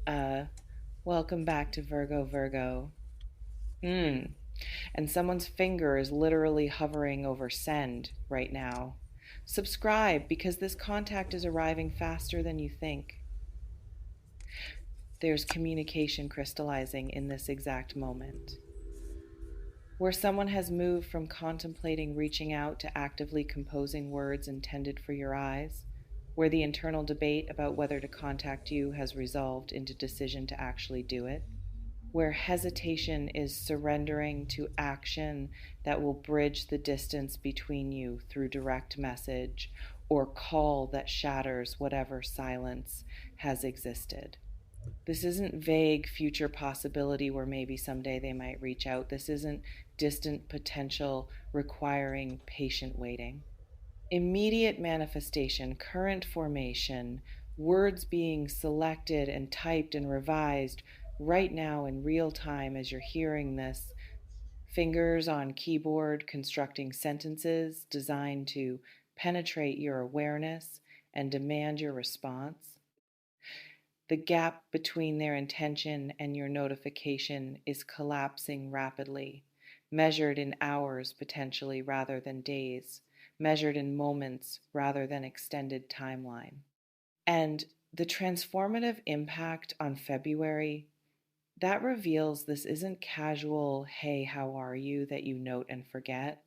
Uh, Welcome back to Virgo. Hmm. And someone's finger is literally hovering over send right now. Subscribe because this contact is arriving faster than you think. There's communication crystallizing in this exact moment. Where someone has moved from contemplating reaching out to actively composing words intended for your eyes, where the internal debate about whether to contact you has resolved into decision to actually do it, where hesitation is surrendering to action that will bridge the distance between you through direct message or call that shatters whatever silence has existed. This isn't vague future possibility where maybe someday they might reach out. This isn't distant potential requiring patient waiting. Immediate manifestation, current formation, words being selected and typed and revised right now in real time as you're hearing this, fingers on keyboard constructing sentences designed to penetrate your awareness and demand your response. The gap between their intention and your notification is collapsing rapidly, measured in hours potentially rather than days, measured in moments rather than extended timeline. And the transformative impact on February, that reveals this isn't casual, hey, how are you, that you note and forget.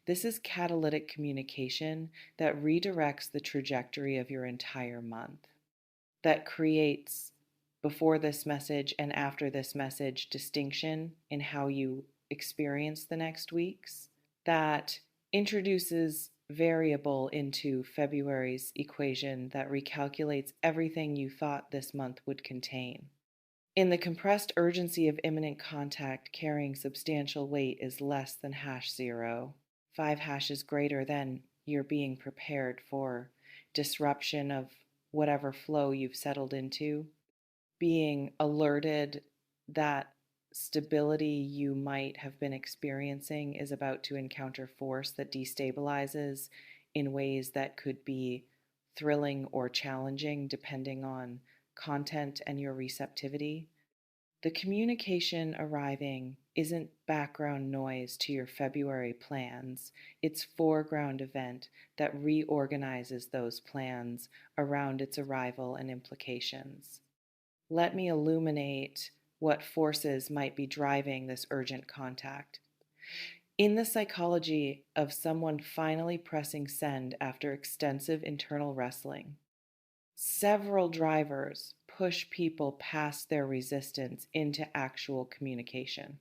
This is catalytic communication that redirects the trajectory of your entire month, that creates before this message and after this message distinction in how you experience the next weeks, that introduces variable into February's equation that recalculates everything you thought this month would contain. In the compressed urgency of imminent contact, carrying substantial weight is less than hash zero. 5 hashes greater than you're being prepared for disruption of whatever flow you've settled into, being alerted that stability you might have been experiencing is about to encounter force that destabilizes in ways that could be thrilling or challenging depending on content and your receptivity. The communication arriving isn't background noise to your February plans. It's foreground event that reorganizes those plans around its arrival and implications. Let me illuminate what forces might be driving this urgent contact. In the psychology of someone finally pressing send after extensive internal wrestling, several drivers push people past their resistance into actual communication.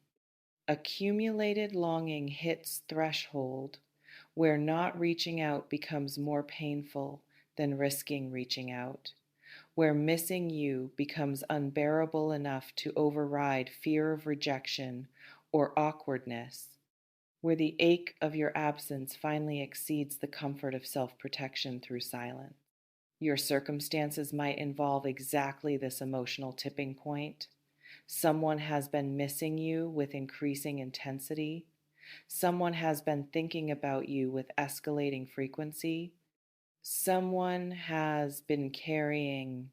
Accumulated longing hits threshold where not reaching out becomes more painful than risking reaching out, where missing you becomes unbearable enough to override fear of rejection or awkwardness, where the ache of your absence finally exceeds the comfort of self protection through silence. Your circumstances might involve exactly this emotional tipping point. Someone has been missing you with increasing intensity. Someone has been thinking about you with escalating frequency. Someone has been carrying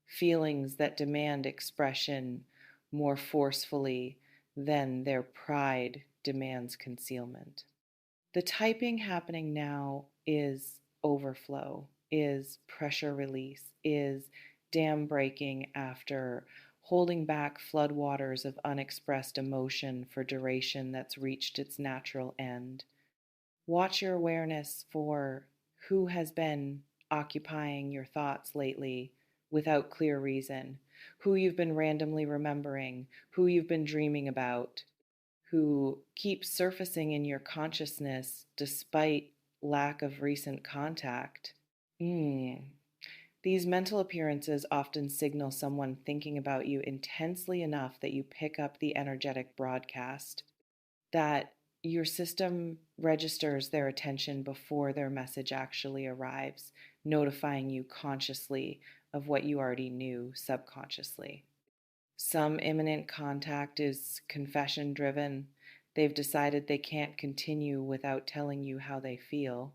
feelings that demand expression more forcefully than their pride demands concealment. The typing happening now is overflow, is pressure release, is dam breaking after holding back floodwaters of unexpressed emotion for duration that's reached its natural end. Watch your awareness for who has been occupying your thoughts lately without clear reason, who you've been randomly remembering, who you've been dreaming about, who keeps surfacing in your consciousness despite lack of recent contact. These mental appearances often signal someone thinking about you intensely enough that you pick up the energetic broadcast, that your system registers their attention before their message actually arrives, notifying you consciously of what you already knew subconsciously. Some imminent contact is confession driven. They've decided they can't continue without telling you how they feel.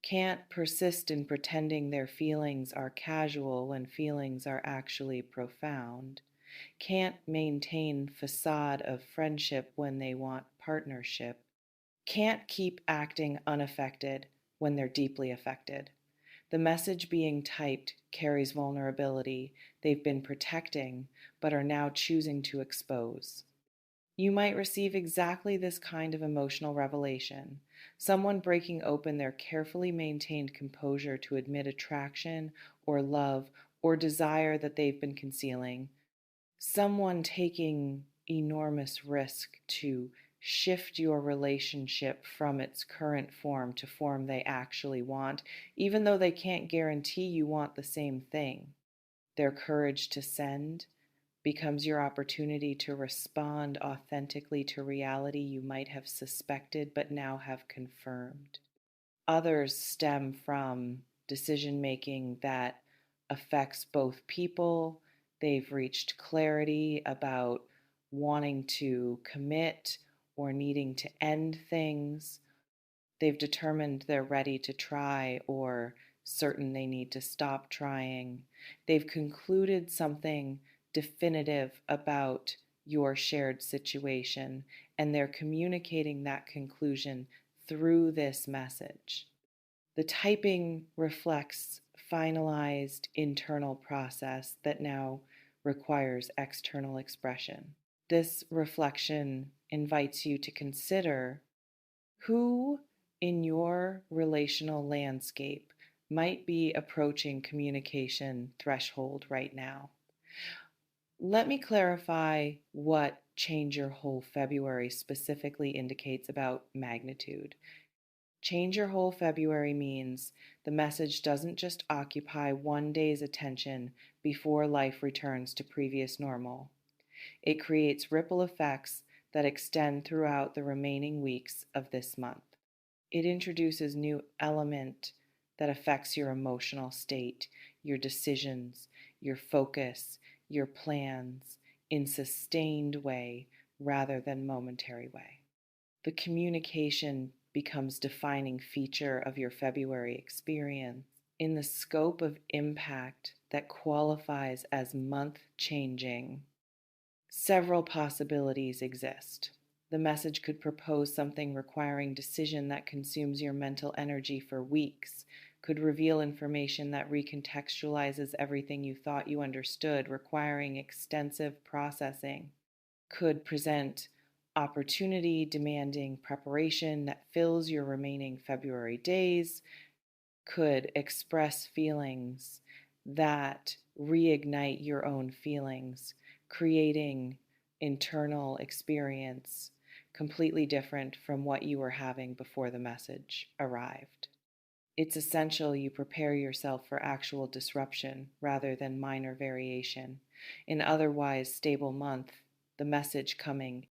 Can't persist in pretending their feelings are casual when feelings are actually profound. can't maintain facade of friendship when they want partnership, can't keep acting unaffected when they're deeply affected. The message being typed carries vulnerability they've been protecting but are now choosing to expose. You might receive exactly this kind of emotional revelation, someone breaking open their carefully maintained composure to admit attraction or love or desire that they've been concealing, someone taking enormous risk to shift your relationship from its current form to form they actually want, even though they can't guarantee you want the same thing. Their courage to send becomes your opportunity to respond authentically to reality you might have suspected but now have confirmed. Others stem from decision making that affects both people. They've reached clarity about wanting to commit or needing to end things. They've determined they're ready to try or certain they need to stop trying. They've concluded something definitive about your shared situation, and they're communicating that conclusion through this message. The typing reflects finalized internal process that now requires external expression. This reflection invites you to consider who in your relational landscape might be approaching communication threshold right now. Let me clarify what change your whole February specifically indicates about magnitude. Change your whole February means the message doesn't just occupy one day's attention before life returns to previous normal. It creates ripple effects that extend throughout the remaining weeks of this month. It introduces new element that affects your emotional state, your decisions, your focus, your plans in sustained way rather than momentary way. The communication becomes defining feature of your February experience in the scope of impact that qualifies as month changing. Several possibilities exist. The message could propose something requiring decision that consumes your mental energy for weeks, could reveal information that recontextualizes everything you thought you understood, requiring extensive processing, could present opportunity demanding preparation that fills your remaining February days, could express feelings that reignite your own feelings, creating internal experience completely different from what you were having before the message arrived. It's essential you prepare yourself for actual disruption rather than minor variation. In otherwise stable month, the message coming